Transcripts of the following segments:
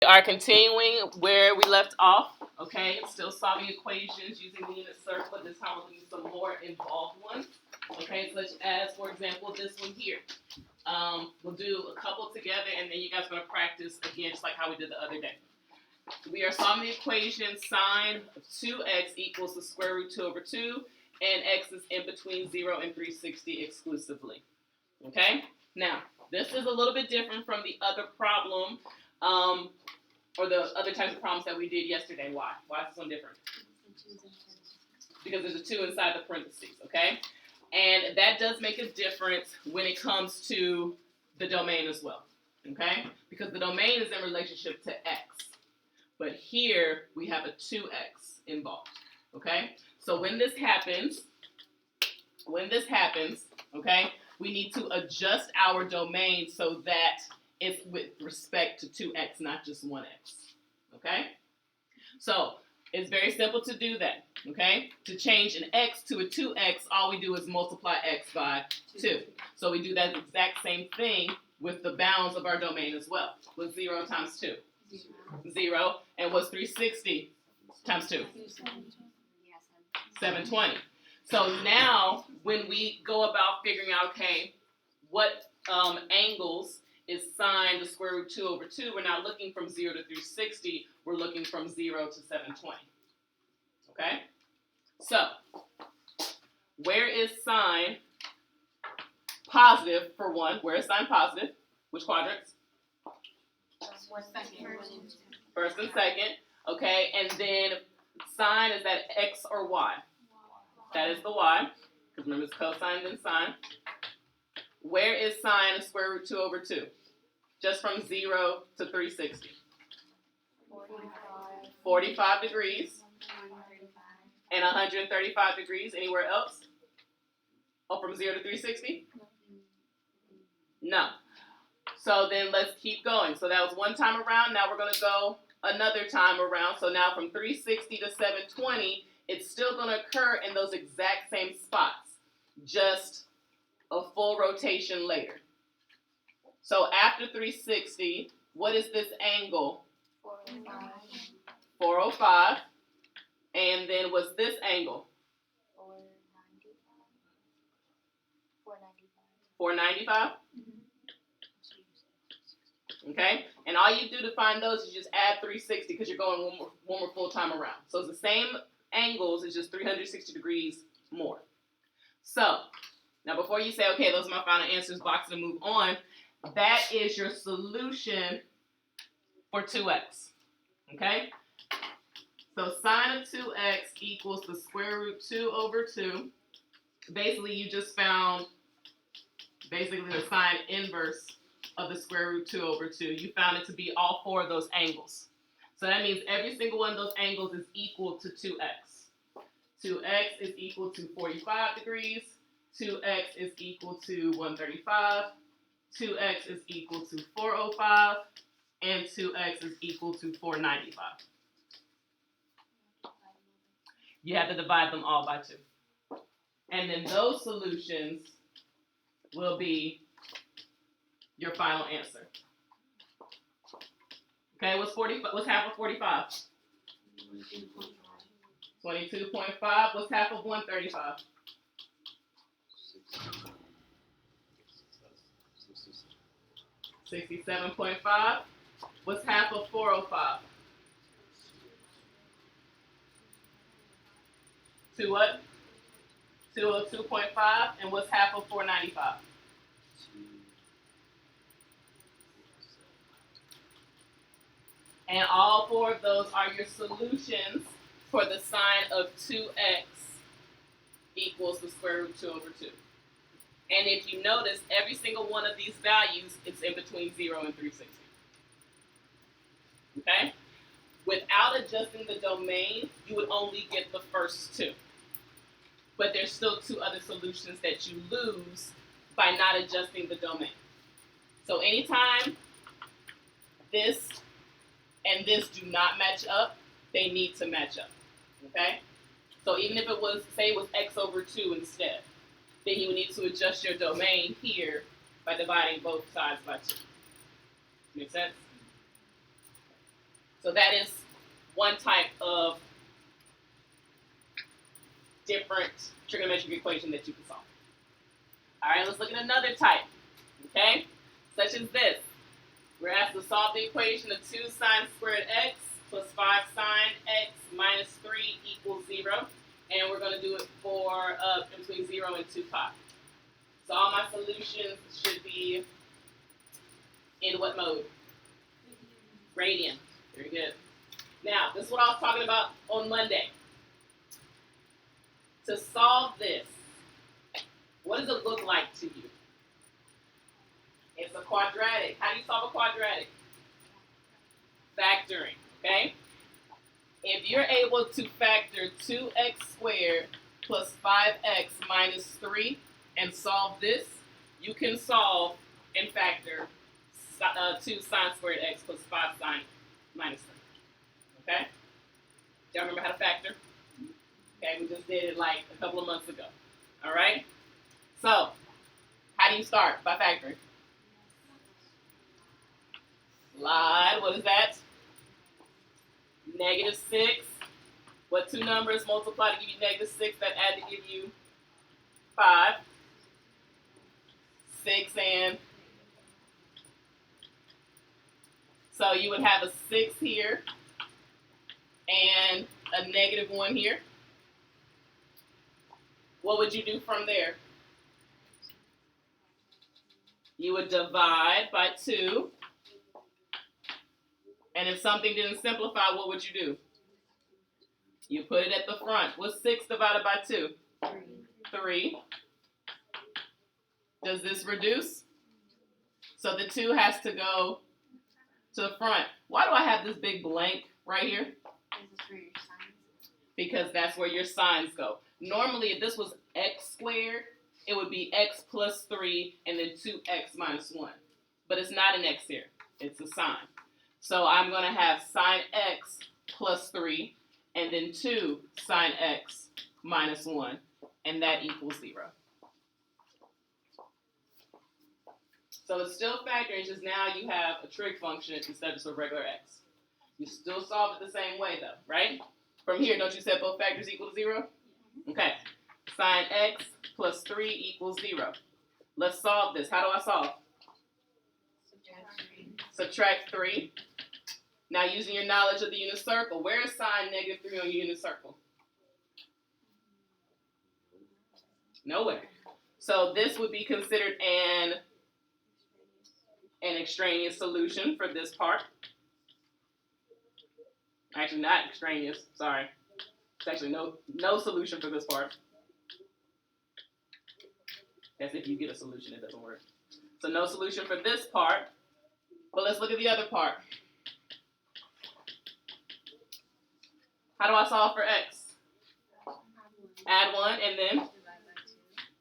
We are continuing where we left off, okay? Still solving equations using the unit circle. This time we're doing some more involved ones, okay? Such as, for example, this one here. We'll do a couple together, and then you guys are going to practice again, just like how we did the other day. We are solving the equation sine of 2x equals the square root 2 over 2, and x is in between 0 and 360 exclusively, okay? Now, this is a little bit different from the other problem, or the other types of problems that we did yesterday. Why? Why is this one different? Because there's a 2 inside the parentheses, okay? And that does make a difference when it comes to the domain as well, okay? Because the domain is in relationship to x. But here, we have a 2x involved, okay? So when this happens, okay, we need to adjust our domain so that it's with respect to 2x, not just 1x, okay? So it's very simple to do that, okay? To change an x to a 2x, all we do is multiply x by 2. So we do that exact same thing with the bounds of our domain as well. What's 0 times 2? 0. And what's 360 times 2? 720. So now, when we go about figuring out, okay, what angles is sine the square root 2 over 2, we're not looking from 0 to 360, we're looking from 0 to 720. Okay? So, where is sine positive for 1? Where is sine positive? Which quadrants? First and second. Okay, and then sine, is that x or y? That is the y, because remember it's cosine then sine. Where is sine the square root 2 over 2? Just from 0 to 360. 45 degrees. And 135 degrees. Anywhere else? Oh, from 0 to 360? No. So then let's keep going. So that was one time around. Now we're going to go another time around. So now from 360 to 720, it's still going to occur in those exact same spots. Just a full rotation later. So after 360, what is this angle? 405. And then what's this angle? 495. Okay? And all you do to find those is just add 360 because you're going one more full time around. So it's the same angles, it's just 360 degrees more. So, now before you say, okay, those are my final answers, box it and move on, that is your solution for 2x. Okay? So sine of 2x equals the square root 2 over 2. Basically, you just found the sine inverse of the square root 2 over 2. You found it to be all 4 of those angles. So that means every single one of those angles is equal to 2x. 2x is equal to 45 degrees. 2x is equal to 135. 2x is equal to 405. And 2x is equal to 495. You have to divide them all by 2. And then those solutions will be your final answer. Okay, what's half of 45? 22.5. What's half of 135? 67.5. What's half of 405? 2 what? 202.5. And what's half of 495? And all 4 of those are your solutions for the sine of 2x equals the square root 2 over 2. And if you notice, every single one of these values is in between 0 and 360. Okay? Without adjusting the domain, you would only get the first 2. But there's still 2 other solutions that you lose by not adjusting the domain. So anytime this and this do not match up, they need to match up. Okay? So even if it was, say it was x over 2 instead, then you would need to adjust your domain here by dividing both sides by 2. Make sense? So that is one type of different trigonometric equation that you can solve. All right, let's look at another type, okay? Such as this. We're asked to solve the equation of 2 sine squared x plus 5 sine x minus 3 equals 0. And we're going to do it for between 0 and 2 pi. So all my solutions should be in what mode? Radian. Very good. Now, this is what I was talking about on Monday. To solve this, what does it look like to you? It's a quadratic. How do you solve a quadratic? Factoring, okay? If you're able to factor 2x squared plus 5x minus 3 and solve this, you can solve and factor 2 sine squared x plus 5 sine minus 3. Okay? Do y'all remember how to factor? Okay, we just did it like a couple of months ago. All right? So, how do you start by factoring? Slide, what is that? -6. What two numbers multiply to give you -6 that add to give you 5? 6 and... So you would have a 6 here and a -1 here. What would you do from there? You would divide by 2. And if something didn't simplify, what would you do? You put it at the front. What's 6 divided by 2? 3. Does this reduce? So the 2 has to go to the front. Why do I have this big blank right here? Because that's where your signs go. Normally, if this was x squared, it would be x plus 3 and then 2x minus 1. But it's not an x here. It's a sign. So I'm going to have sine x plus 3 and then 2 sine x minus 1. And that equals 0. So it's still factoring, just now you have a trig function instead of just a regular x. You still solve it the same way though, right? From here, don't you set both factors equal to 0? Okay. Sine x plus 3 equals 0. Let's solve this. How do I solve? Subtract 3. Now using your knowledge of the unit circle, where is sine -3 on your unit circle? Nowhere. So this would be considered an extraneous solution for this part. Actually, not extraneous. Sorry. It's actually no solution for this part. That's if you get a solution, it doesn't work. So no solution for this part. But let's look at the other part. How do I solve for x? Add 1 and then?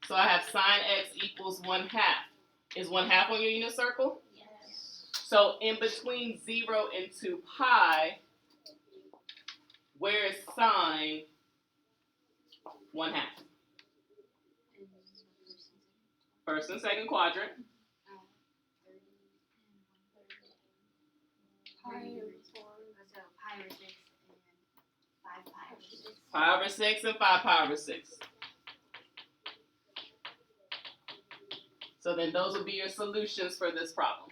So I have sine x equals 1/2. Is 1/2 on your unit circle? Yes. So in between 0 and 2 pi, where is sine 1/2? First and second quadrant. Pi over 6 and 5 pi over 6. So then those will be your solutions for this problem.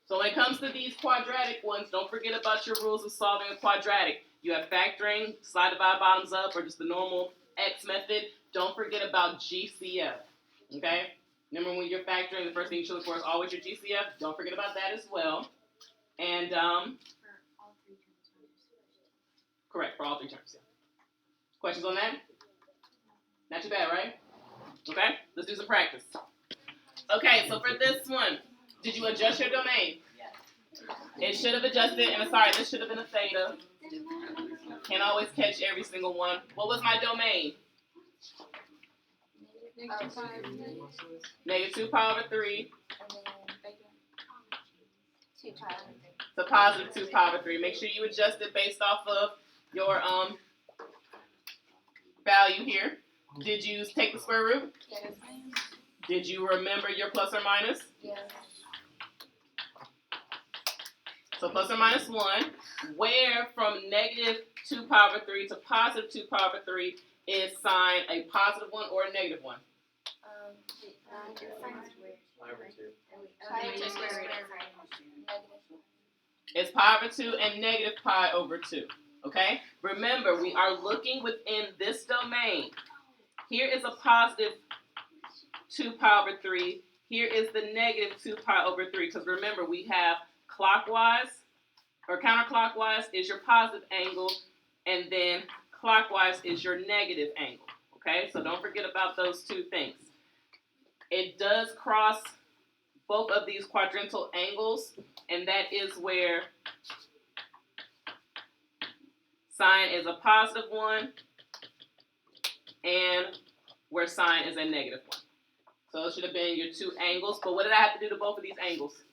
So when it comes to these quadratic ones, don't forget about your rules of solving a quadratic. You have factoring, slide divide bottoms up, or just the normal X method. Don't forget about GCF, okay? Remember when you're factoring, the first thing you should look for is always your GCF. Don't forget about that as well. And, correct, for all 3 terms, yeah. Questions on that? Not too bad, right? Okay, let's do some practice. Okay, so for this one, did you adjust your domain? Yes. It should have adjusted, and sorry, this should have been a theta. Can't always catch every single one. What was my domain? -2 pi over 3 to positive 2 pi over 3. Make sure you adjust it based off of your value here. Did you take the square root? Yes. Did you remember your plus or minus? Yes. So plus or minus 1, where from negative 2 power over 3 to positive 2 power over 3 is sign a positive 1 or a negative 1? It's pi over 2 and negative pi over 2. Okay? Remember, we are looking within this domain. Here is a positive 2 pi over 3. Here is the negative 2 pi over 3. Because remember, we have clockwise or counterclockwise is your positive angle, and then clockwise is your negative angle. Okay? So don't forget about those two things. It does cross both of these quadrantal angles, and that is where sine is a positive 1 and where sine is a negative 1. So it should have been your two angles, but what did I have to do to both of these angles?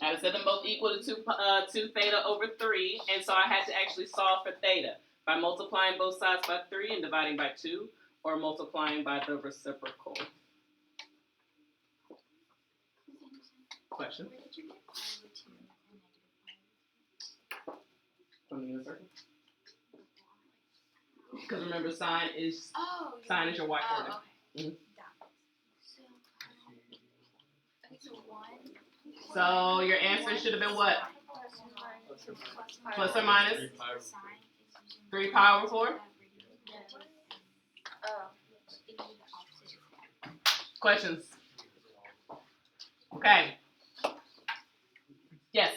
I set them both equal to 2 theta over 3, and so I had to actually solve for theta by multiplying both sides by 3 and dividing by 2, or multiplying by the reciprocal. Question? From the circle? Because remember, sine is your y coordinate. Okay. So your answer should have been what? Plus or minus 3 pi over 4? Questions? Okay. Yes.